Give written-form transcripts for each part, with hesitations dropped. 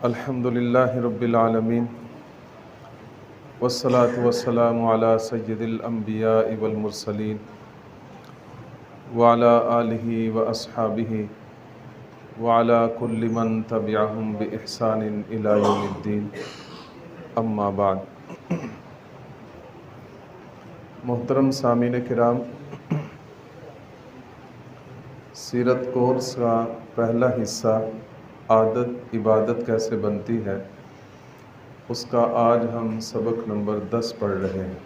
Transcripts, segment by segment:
الحمد للہ رب العالمین والصلاة والسلام علی سید الانبیاء والمرسلین وعلی آلہ واصحابہ وعلی کل من تبعہم بإحسان الی یوم الدین، اما بعد۔ محترم سامعین کرام، سیرت کورس کا پہلا حصہ عادت عبادت کیسے بنتی ہے، اس کا آج ہم سبق نمبر 10 پڑھ رہے ہیں۔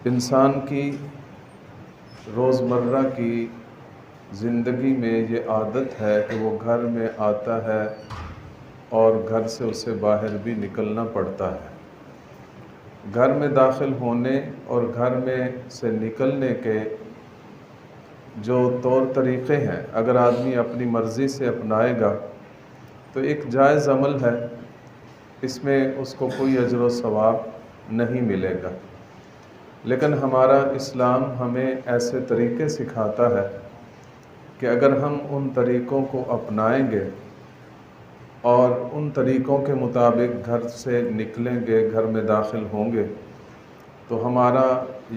انسان کی روزمرہ کی زندگی میں یہ عادت ہے کہ وہ گھر میں آتا ہے اور گھر سے اسے باہر بھی نکلنا پڑتا ہے۔ گھر میں داخل ہونے اور گھر میں سے نکلنے کے جو طور طریقے ہیں، اگر آدمی اپنی مرضی سے اپنائے گا تو ایک جائز عمل ہے، اس میں اس کو کوئی اجر و ثواب نہیں ملے گا۔ لیکن ہمارا اسلام ہمیں ایسے طریقے سکھاتا ہے کہ اگر ہم ان طریقوں کو اپنائیں گے اور ان طریقوں کے مطابق گھر سے نکلیں گے، گھر میں داخل ہوں گے، تو ہمارا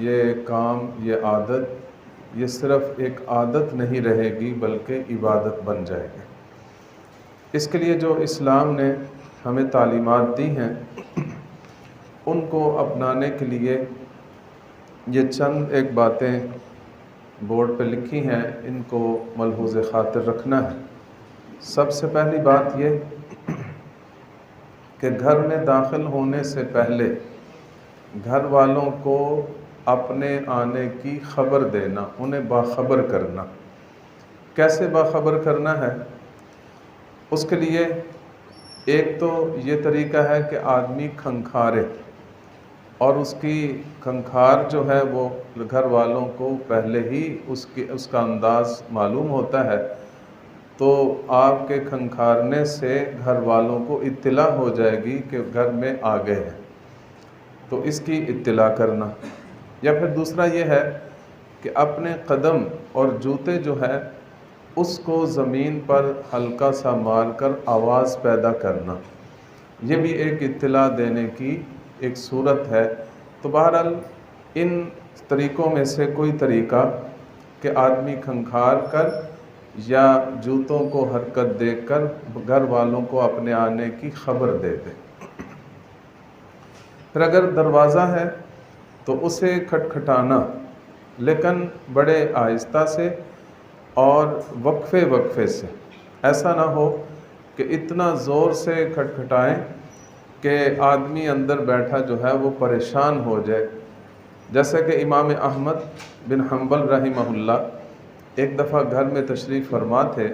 یہ کام، یہ عادت، یہ صرف ایک عادت نہیں رہے گی بلکہ عبادت بن جائے گی۔ اس کے لیے جو اسلام نے ہمیں تعلیمات دی ہیں، ان کو اپنانے کے لیے یہ چند ایک باتیں بورڈ پہ لکھی ہیں، ان کو ملحوظ خاطر رکھنا ہے۔ سب سے پہلی بات یہ کہ گھر میں داخل ہونے سے پہلے گھر والوں کو اپنے آنے کی خبر دینا، انہیں باخبر کرنا۔ کیسے باخبر کرنا ہے؟ اس کے لیے ایک تو یہ طریقہ ہے کہ آدمی کھنکھارے، اور اس کی کھنکھار جو ہے وہ گھر والوں کو پہلے ہی اس کا انداز معلوم ہوتا ہے، تو آپ کے کھنکھارنے سے گھر والوں کو اطلاع ہو جائے گی کہ گھر میں آ گئے ہیں، تو اس کی اطلاع کرنا۔ یا پھر دوسرا یہ ہے کہ اپنے قدم اور جوتے جو ہے اس کو زمین پر ہلکا سا مار کر آواز پیدا کرنا، یہ بھی ایک اطلاع دینے کی ایک صورت ہے۔ تو بہرحال ان طریقوں میں سے کوئی طریقہ کہ آدمی کھنکھار کر یا جوتوں کو حرکت دے کر گھر والوں کو اپنے آنے کی خبر دے دے۔ پھر اگر دروازہ ہے تو اسے کھٹکھٹانا، لیکن بڑے آہستہ سے اور وقفے وقفے سے، ایسا نہ ہو کہ اتنا زور سے کھٹکھٹائیں کہ آدمی اندر بیٹھا جو ہے وہ پریشان ہو جائے۔ جیسے کہ امام احمد بن حنبل رحمہ اللہ ایک دفعہ گھر میں تشریف فرما تھے،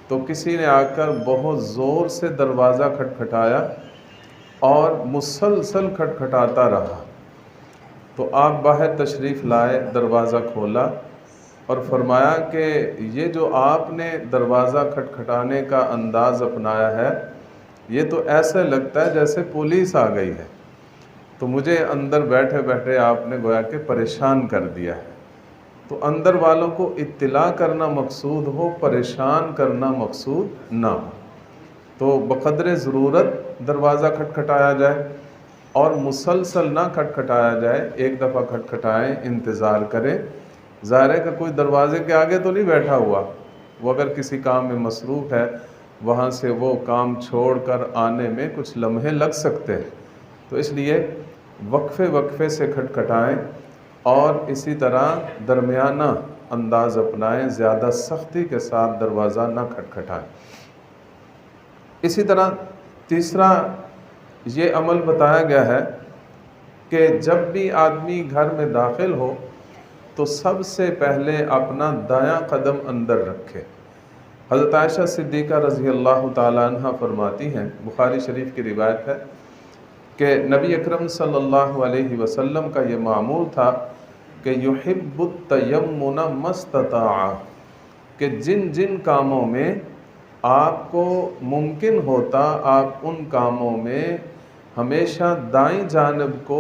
تو کسی نے آ کر بہت زور سے دروازہ کھٹکھٹایا اور مسلسل کھٹکھٹاتا رہا، تو آپ باہر تشریف لائے، دروازہ کھولا اور فرمایا کہ یہ جو آپ نے دروازہ کھٹکھٹانے کا انداز اپنایا ہے، یہ تو ایسے لگتا ہے جیسے پولیس آ گئی ہے، تو مجھے اندر بیٹھے بیٹھے آپ نے گویا کہ پریشان کر دیا ہے۔ تو اندر والوں کو اطلاع کرنا مقصود ہو، پریشان کرنا مقصود نہ ہو، تو بقدر ضرورت دروازہ کھٹکھٹایا جائے اور مسلسل نہ کھٹکھٹایا جائے۔ ایک دفعہ کھٹکھٹائیں، انتظار کریں۔ ظاہر ہے کہ کوئی دروازے کے آگے تو نہیں بیٹھا ہوا، وہ اگر کسی کام میں مصروف ہے، وہاں سے وہ کام چھوڑ کر آنے میں کچھ لمحے لگ سکتے ہیں، تو اس لیے وقفے وقفے سے کھٹکھٹائیں اور اسی طرح درمیانہ انداز اپنائیں، زیادہ سختی کے ساتھ دروازہ نہ کھٹکھٹائیں۔ اسی طرح تیسرا یہ عمل بتایا گیا ہے کہ جب بھی آدمی گھر میں داخل ہو تو سب سے پہلے اپنا دایاں قدم اندر رکھے۔ حضرت عائشہ صدیقہ رضی اللہ تعالیٰ عنہ فرماتی ہیں، بخاری شریف کی روایت ہے کہ نبی اکرم صلی اللہ علیہ وسلم کا یہ معمول تھا کہ یحب التیمن ما استطاع، کہ جن جن کاموں میں آپ کو ممکن ہوتا آپ ان کاموں میں ہمیشہ دائیں جانب کو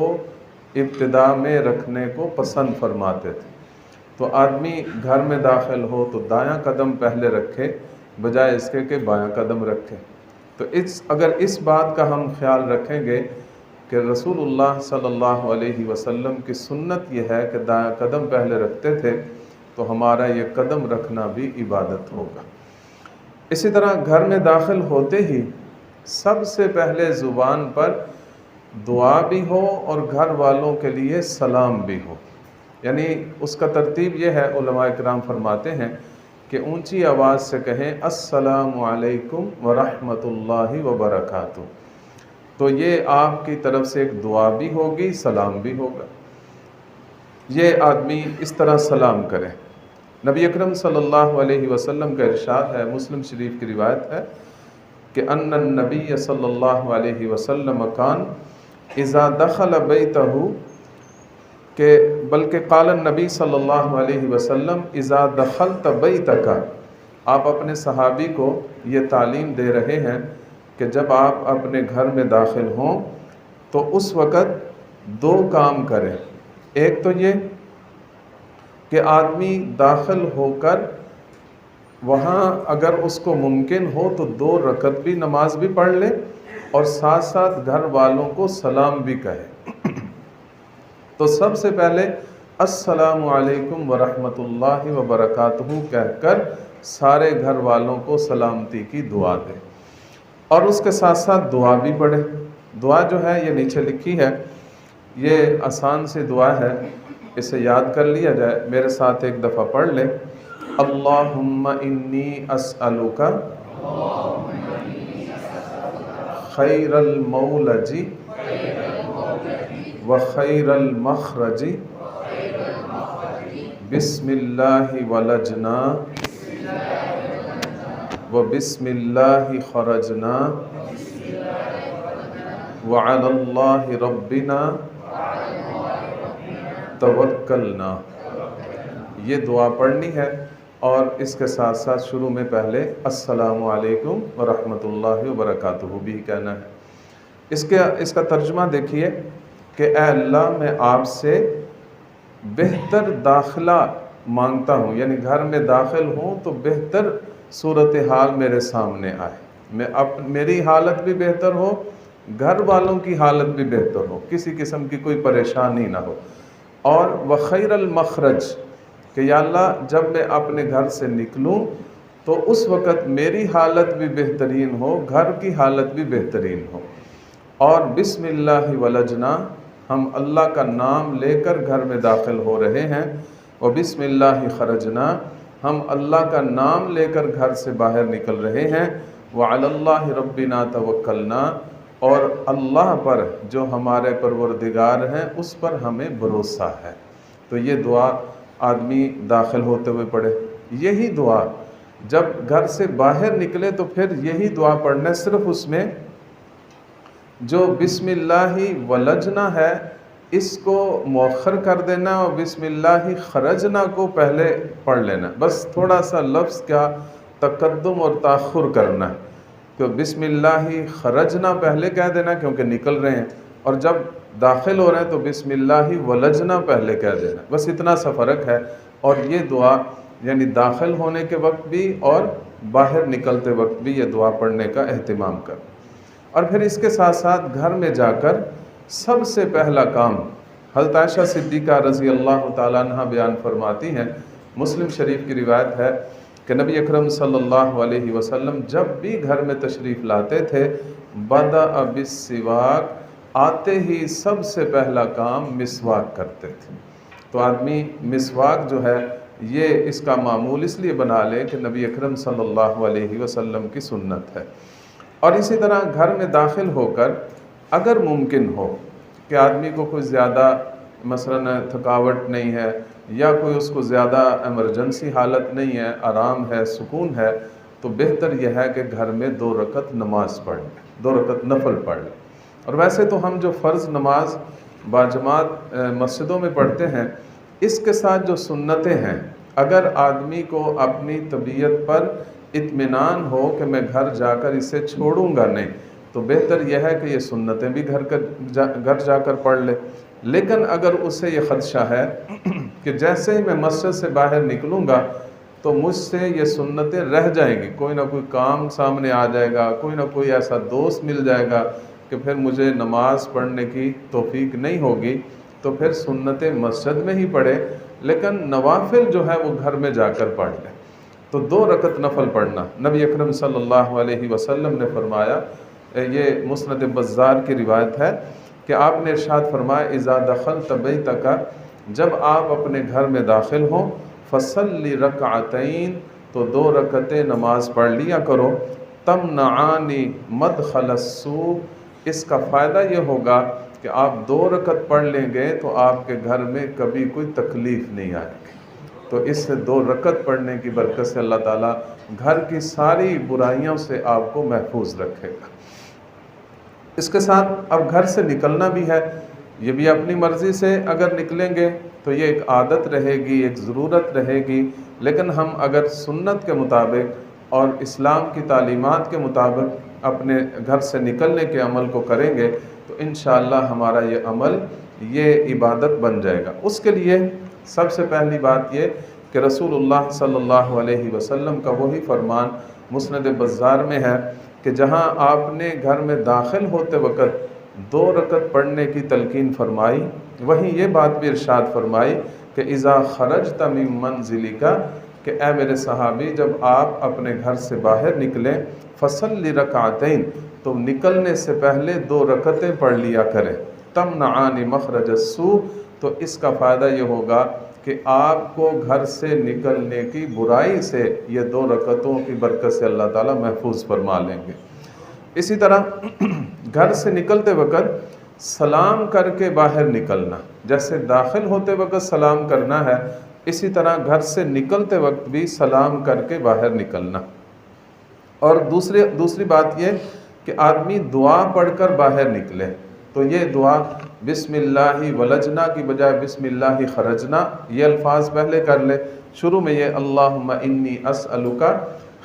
ابتدا میں رکھنے کو پسند فرماتے تھے۔ تو آدمی گھر میں داخل ہو تو دایاں قدم پہلے رکھے، بجائے اس کے کہ بایاں قدم رکھے۔ تو اگر اس بات کا ہم خیال رکھیں گے کہ رسول اللہ صلی اللہ علیہ وسلم کی سنت یہ ہے کہ دایاں قدم پہلے رکھتے تھے، تو ہمارا یہ قدم رکھنا بھی عبادت ہوگا۔ اسی طرح گھر میں داخل ہوتے ہی سب سے پہلے زبان پر دعا بھی ہو اور گھر والوں کے لیے سلام بھی ہو، یعنی اس کا ترتیب یہ ہے، علماء کرام فرماتے ہیں کہ اونچی آواز سے کہیں السلام علیکم ورحمۃ اللہ وبرکاتہ، تو یہ آپ کی طرف سے ایک دعا بھی ہوگی، سلام بھی ہوگا۔ یہ آدمی اس طرح سلام کرے۔ نبی اکرم صلی اللہ علیہ وسلم کا ارشاد ہے، مسلم شریف کی روایت ہے کہ ان النبی صلی اللہ علیہ وسلم کان اذا دخل بیتہ، کہ بلکہ قال النبی صلی اللہ علیہ وسلم اذا دخلت بیتک، آپ اپنے صحابی کو یہ تعلیم دے رہے ہیں کہ جب آپ اپنے گھر میں داخل ہوں تو اس وقت دو کام کریں۔ ایک تو یہ کہ آدمی داخل ہو کر وہاں اگر اس کو ممکن ہو تو 2 رکعت بھی نماز بھی پڑھ لے اور ساتھ ساتھ گھر والوں کو سلام بھی کہے۔ تو سب سے پہلے السلام علیکم ورحمۃ اللہ وبرکاتہ کہہ کر سارے گھر والوں کو سلامتی کی دعا دے، اور اس کے ساتھ ساتھ دعا بھی پڑھے۔ دعا جو ہے یہ نیچے لکھی ہے، یہ آسان سی دعا ہے، اسے یاد کر لیا جائے۔ میرے ساتھ ایک دفعہ پڑھ لیں، اللہم انی اسألک خیر المولج وخیر المخرج بسم اللہ ولجنا وبسم اللہ خرجنا وعلی اللہ ربنا توکلنا۔ یہ دعا پڑھنی ہے، اور اس کے ساتھ ساتھ شروع میں پہلے السلام علیکم ورحمۃ اللہ وبرکاتہ بھی کہنا ہے۔ اس کا ترجمہ دیکھیے کہ اے اللہ، میں آپ سے بہتر داخلہ مانگتا ہوں، یعنی گھر میں داخل ہوں تو بہتر صورتحال میرے سامنے آئے، میری حالت بھی بہتر ہو، گھر والوں کی حالت بھی بہتر ہو، کسی قسم کی کوئی پریشانی نہ ہو۔ اور وخیر المخرج، کہ یا اللہ جب میں اپنے گھر سے نکلوں تو اس وقت میری حالت بھی بہترین ہو، گھر کی حالت بھی بہترین ہو۔ اور بسم اللہ ولجنا، ہم اللہ کا نام لے کر گھر میں داخل ہو رہے ہیں، اور بسم اللہ خرجنا، ہم اللہ کا نام لے کر گھر سے باہر نکل رہے ہیں، وعلی اللہ ربنا توکلنا، اور اللہ پر جو ہمارے پروردگار ہیں اس پر ہمیں بھروسہ ہے۔ تو یہ دعا آدمی داخل ہوتے ہوئے پڑھے۔ یہی دعا جب گھر سے باہر نکلے تو پھر یہی دعا پڑھنا، صرف اس میں جو بسم اللہ ولجنا ہے اس کو مؤخر کر دینا، اور بسم اللہ خرجنا کو پہلے پڑھ لینا، بس تھوڑا سا لفظ کا تقدم اور تاخر کرنا ہے، تو بسم اللہ خرجنا پہلے کہہ دینا کیونکہ نکل رہے ہیں، اور جب داخل ہو رہے ہیں تو بسم اللہ ولجنا پہلے کہہ دینا، بس اتنا سا فرق ہے۔ اور یہ دعا یعنی داخل ہونے کے وقت بھی اور باہر نکلتے وقت بھی یہ دعا پڑھنے کا اہتمام کر۔ اور پھر اس کے ساتھ ساتھ گھر میں جا کر سب سے پہلا کام، حضرت عائشہ صدیقہ رضی اللہ تعالیٰ عنہ بیان فرماتی ہیں، مسلم شریف کی روایت ہے کہ نبی اکرم صلی اللہ علیہ وسلم جب بھی گھر میں تشریف لاتے تھے، بدأ بالسواک، آتے ہی سب سے پہلا کام مسواک کرتے تھے۔ تو آدمی مسواک جو ہے یہ اس کا معمول اس لیے بنا لے کہ نبی اکرم صلی اللہ علیہ وسلم کی سنت ہے۔ اور اسی طرح گھر میں داخل ہو کر اگر ممکن ہو کہ آدمی کو کوئی زیادہ مثلا تھکاوٹ نہیں ہے یا کوئی اس کو زیادہ ایمرجنسی حالت نہیں ہے، آرام ہے، سکون ہے، تو بہتر یہ ہے کہ گھر میں 2 رکعت نماز پڑھ لیں، 2 رکعت نفل پڑھ لیں۔ اور ویسے تو ہم جو فرض نماز باجماعت مسجدوں میں پڑھتے ہیں، اس کے ساتھ جو سنتیں ہیں، اگر آدمی کو اپنی طبیعت پر اطمینان ہو کہ میں گھر جا کر اسے چھوڑوں گا نہیں، تو بہتر یہ ہے کہ یہ سنتیں بھی گھر جا کر پڑھ لے۔ لیکن اگر اسے یہ خدشہ ہے کہ جیسے ہی میں مسجد سے باہر نکلوں گا تو مجھ سے یہ سنتیں رہ جائیں گی، کوئی نہ کوئی کام سامنے آ جائے گا، کوئی نہ کوئی ایسا دوست مل جائے گا کہ پھر مجھے نماز پڑھنے کی توفیق نہیں ہوگی، تو پھر سنتیں مسجد میں ہی پڑھے، لیکن نوافل جو ہے وہ گھر میں جا کر پڑھ لے۔ تو 2 رکعت نفل پڑھنا، نبی اکرم صلی اللہ علیہ وسلم نے فرمایا، یہ مسند بزار کی روایت ہے کہ آپ نے ارشاد فرمایا اذا دخلت بیتک، جب آپ اپنے گھر میں داخل ہوں، فصلی رکعتین، تو 2 رکعتیں نماز پڑھ لیا کرو، تمنعان مدخل السوء، اس کا فائدہ یہ ہوگا کہ آپ 2 رکعت پڑھ لیں گے تو آپ کے گھر میں کبھی کوئی تکلیف نہیں آئے گی۔ تو اس سے 2 رکعت پڑھنے کی برکت سے اللہ تعالیٰ گھر کی ساری برائیوں سے آپ کو محفوظ رکھے گا۔ اس کے ساتھ اب گھر سے نکلنا بھی ہے، یہ بھی اپنی مرضی سے اگر نکلیں گے تو یہ ایک عادت رہے گی، ایک ضرورت رہے گی، لیکن ہم اگر سنت کے مطابق اور اسلام کی تعلیمات کے مطابق اپنے گھر سے نکلنے کے عمل کو کریں گے تو انشاءاللہ ہمارا یہ عمل، یہ عبادت بن جائے گا۔ اس کے لیے سب سے پہلی بات یہ کہ رسول اللہ صلی اللہ علیہ وسلم کا وہی فرمان مسند بزار میں ہے کہ جہاں آپ نے گھر میں داخل ہوتے وقت 2 رکعت پڑھنے کی تلقین فرمائی، وہیں یہ بات بھی ارشاد فرمائی کہ اذا خرجت من منزلک، کہ اے میرے صحابی جب آپ اپنے گھر سے باہر نکلیں، فصلی رکعتین، تو نکلنے سے پہلے 2 رکعتیں پڑھ لیا کریں، تمنعان مخرج السوء، تو اس کا فائدہ یہ ہوگا کہ آپ کو گھر سے نکلنے کی برائی سے یہ 2 رکعتوں کی برکت سے اللہ تعالیٰ محفوظ فرما لیں گے۔ اسی طرح گھر سے نکلتے وقت سلام کر کے باہر نکلنا، جیسے داخل ہوتے وقت سلام کرنا ہے، اسی طرح گھر سے نکلتے وقت بھی سلام کر کے باہر نکلنا۔ اور دوسری بات یہ کہ آدمی دعا پڑھ کر باہر نکلے، تو یہ دعا بسم اللہ ولجنا کی بجائے بسم اللہ خرجنا، یہ الفاظ پہلے کر لے۔ شروع میں یہ اللہم انی اسألک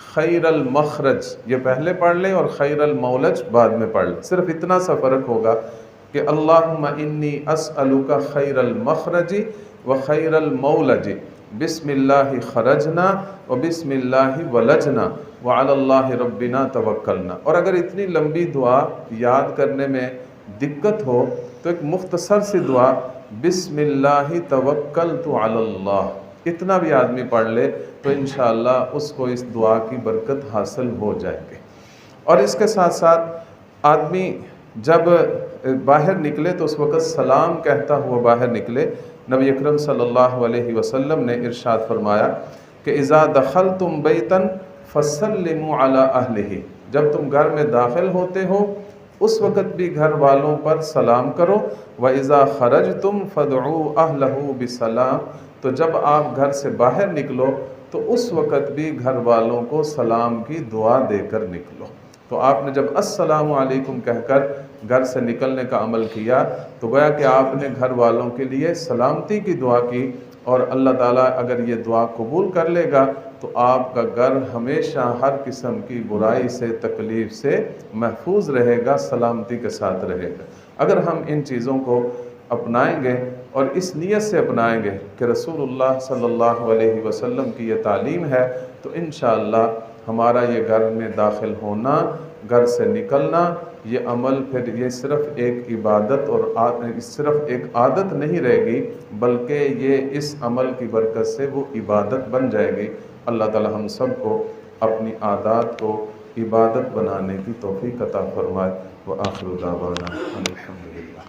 خیر المخرج، یہ پہلے پڑھ لیں، اور خیر المولج بعد میں پڑھ لیں۔ صرف اتنا سا فرق ہوگا کہ اللہم انی اسألک خیر المخرج و خیر المولج، بسم اللہ خرجنا و بسم اللہ ولجنا وعلی اللہ ربنا توکلنا۔ اور اگر اتنی لمبی دعا یاد کرنے میں دقت ہو تو ایک مختصر سی دعا بسم اللہ توکلت علی اللہ، اتنا بھی آدمی پڑھ لے تو انشاءاللہ اس کو اس دعا کی برکت حاصل ہو جائے گی۔ اور اس کے ساتھ ساتھ آدمی جب باہر نکلے تو اس وقت سلام کہتا ہوا باہر نکلے۔ نبی اکرم صلی اللہ علیہ وسلم نے ارشاد فرمایا کہ اذا دخلتم بیتا فسلموا علی اہلہ، جب تم گھر میں داخل ہوتے ہو اس وقت بھی گھر والوں پر سلام کرو، وَإِذَا خَرَجْتُمْ فَادْعُوا أَهْلَهُ بِالسَّلَامِ، تو جب آپ گھر سے باہر نکلو تو اس وقت بھی گھر والوں کو سلام کی دعا دے کر نکلو۔ تو آپ نے جب السلام علیکم کہہ کر گھر سے نکلنے کا عمل کیا تو گویا کہ آپ نے گھر والوں کے لیے سلامتی کی دعا کی، اور اللہ تعالیٰ اگر یہ دعا قبول کر لے گا تو آپ کا گھر ہمیشہ ہر قسم کی برائی سے، تکلیف سے محفوظ رہے گا، سلامتی کے ساتھ رہے گا۔ اگر ہم ان چیزوں کو اپنائیں گے اور اس نیت سے اپنائیں گے کہ رسول اللہ صلی اللہ علیہ وسلم کی یہ تعلیم ہے، تو انشاءاللہ ہمارا یہ گھر میں داخل ہونا، گھر سے نکلنا، یہ عمل پھر یہ صرف ایک عبادت اور صرف ایک عادت نہیں رہے گی، بلکہ یہ اس عمل کی برکت سے وہ عبادت بن جائے گی۔ اللہ تعالی ہم سب کو اپنی عادات کو عبادت بنانے کی توفیق عطا فرمائے۔ وآخر دعوانا الحمدللہ۔